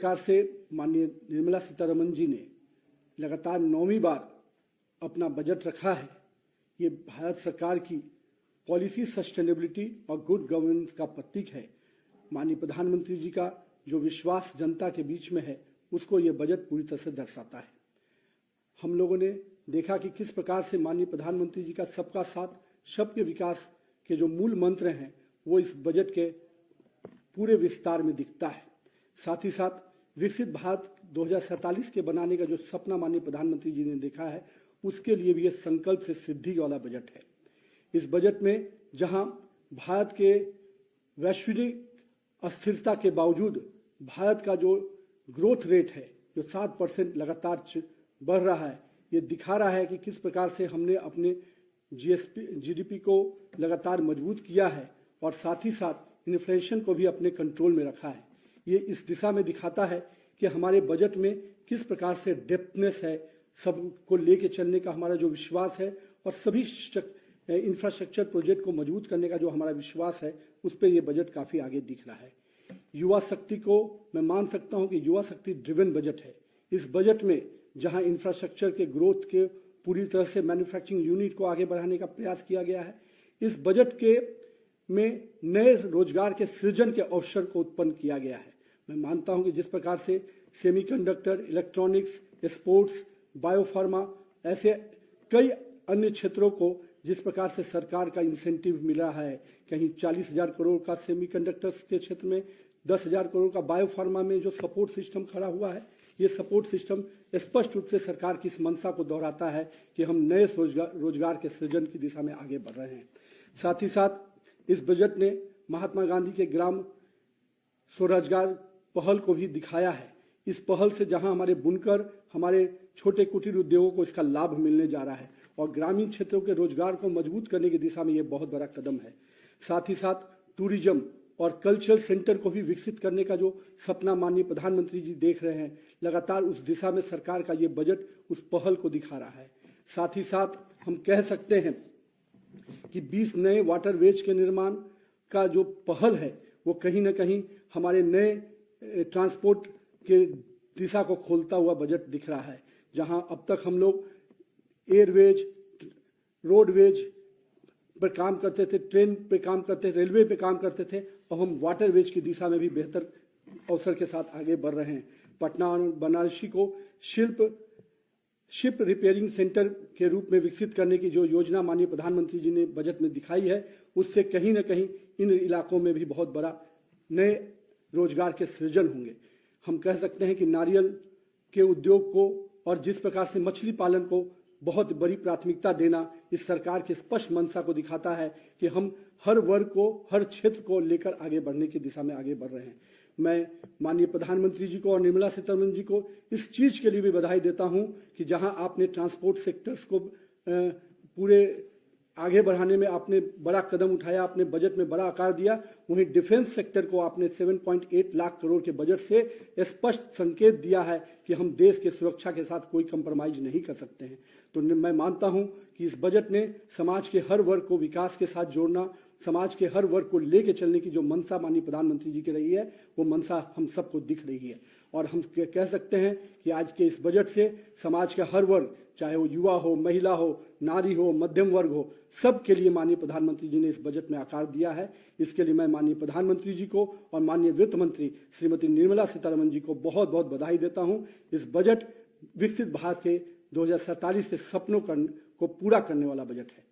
सरकार से माननीय निर्मला सीतारमण जी ने लगातार 9वीं बार अपना बजट रखा है। ये भारत सरकार की पॉलिसी सस्टेनेबिलिटी और गुड गवर्नेंस का प्रतीक है। माननीय प्रधानमंत्री जी का जो विश्वास जनता के बीच में है, उसको ये बजट पूरी तरह से दर्शाता है। हम लोगों ने देखा कि किस प्रकार से माननीय प्रधानमंत्री जी का सबका साथ सबके विकास के जो मूल मंत्र हैं, वो इस बजट के पूरे विस्तार में दिखता है। साथ ही साथ विकसित भारत 2047 के बनाने का जो सपना माननीय प्रधानमंत्री जी ने देखा है, उसके लिए भी ये संकल्प से सिद्धि वाला बजट है। इस बजट में जहां भारत के वैश्विक अस्थिरता के बावजूद भारत का जो ग्रोथ रेट है, जो 7% लगातार बढ़ रहा है, ये दिखा रहा है कि किस प्रकार से हमने अपने जीडीपी को लगातार मजबूत किया है और साथ ही साथ इन्फ्लेशन को भी अपने कंट्रोल में रखा है। ये इस दिशा में दिखाता है कि हमारे बजट में किस प्रकार से डेप्थनेस है, सबको लेके चलने का हमारा जो विश्वास है और सभी इंफ्रास्ट्रक्चर प्रोजेक्ट को मजबूत करने का जो हमारा विश्वास है, उस पर यह बजट काफ़ी आगे दिख रहा है। युवा शक्ति को मैं मान सकता हूं कि युवा शक्ति ड्रिवन बजट है। इस बजट में जहां इंफ्रास्ट्रक्चर के ग्रोथ के पूरी तरह से मैन्युफैक्चरिंग यूनिट को आगे बढ़ाने का प्रयास किया गया है, इस बजट के में नए रोजगार के सृजन के अवसर को उत्पन्न किया गया है। मैं मानता हूं कि जिस प्रकार से सेमीकंडक्टर, इलेक्ट्रॉनिक्स, स्पोर्ट्स, बायोफार्मा, ऐसे कई अन्य क्षेत्रों को जिस प्रकार से सरकार का इंसेंटिव मिल रहा है, कहीं 40,000 करोड़ का सेमीकंडक्टर्स के क्षेत्र में, 10,000 करोड़ का बायोफार्मा में जो सपोर्ट सिस्टम खड़ा हुआ है, ये सपोर्ट सिस्टम स्पष्ट रूप से सरकार की इस मंशा को दोहराता है कि हम नए रोजगार के सृजन की दिशा में आगे बढ़ रहे हैं। साथ ही साथ इस बजट ने महात्मा गांधी के ग्राम स्वरोजगार पहल को भी दिखाया है। इस पहल से जहां हमारे बुनकर, हमारे छोटे कुटीर उद्योगों को इसका लाभ मिलने जा रहा है और ग्रामीण क्षेत्रों के रोजगार को मजबूत करने की दिशा में ये बहुत बड़ा कदम है। साथ ही साथ टूरिज्म और कल्चरल सेंटर को भी विकसित करने का जो सपना माननीय प्रधानमंत्री जी देख रहे हैं, लगातार उस दिशा में सरकार का ये बजट उस पहल को दिखा रहा है। साथ ही साथ हम कह सकते हैं कि 20 नए वाटरवेज के निर्माण का जो पहल है, वो कहीं ना कहीं हमारे नए ट्रांसपोर्ट के दिशा को खोलता हुआ बजट दिख रहा है। जहां अब तक हम लोग एयरवेज, रोडवेज पर काम करते थे, ट्रेन पे काम करते थे, रेलवे पे काम करते थे, अब हम वाटरवेज की दिशा में भी बेहतर अवसर के साथ आगे बढ़ रहे हैं। पटना और बनारसी को शिप रिपेयरिंग सेंटर के रूप में विकसित करने की जो योजना माननीय प्रधानमंत्री जी ने बजट में दिखाई है, उससे कहीं ना कहीं इन इलाकों में भी बहुत बड़ा नए रोजगार के सृजन होंगे। हम कह सकते हैं कि नारियल के उद्योग को और जिस प्रकार से मछली पालन को बहुत बड़ी प्राथमिकता देना इस सरकार की स्पष्ट मंशा को दिखाता है कि हम हर वर्ग को, हर क्षेत्र को लेकर आगे बढ़ने की दिशा में आगे बढ़ रहे हैं। मैं माननीय प्रधानमंत्री जी को और निर्मला सीतारमण जी को इस चीज के लिए भी बधाई देता हूं कि जहां आपने ट्रांसपोर्ट सेक्टर्स को पूरे आगे बढ़ाने में आपने बड़ा कदम उठाया, आपने बजट में बड़ा आकार दिया, वहीं डिफेंस सेक्टर को आपने 7.8 लाख करोड़ के बजट से स्पष्ट संकेत दिया है कि हम देश के सुरक्षा के साथ कोई कंप्रोमाइज नहीं कर सकते हैं। तो मैं मानता हूं कि इस बजट ने समाज के हर वर्ग को विकास के साथ जोड़ना, समाज के हर वर्ग को लेके चलने की जो मंशा माननीय प्रधानमंत्री जी की रही है, वो मंशा हम सबको दिख रही है। और हम कह सकते हैं कि आज के इस बजट से समाज का हर वर्ग, चाहे वो युवा हो, महिला हो, नारी हो, मध्यम वर्ग हो, सबके लिए माननीय प्रधानमंत्री जी ने इस बजट में आकार दिया है। इसके लिए मैं माननीय प्रधानमंत्री जी को और माननीय वित्त मंत्री श्रीमती निर्मला सीतारमण जी को बहुत बहुत बधाई देता हूं। इस बजट विकसित भारत के 2047 के सपनों को पूरा करने वाला बजट है।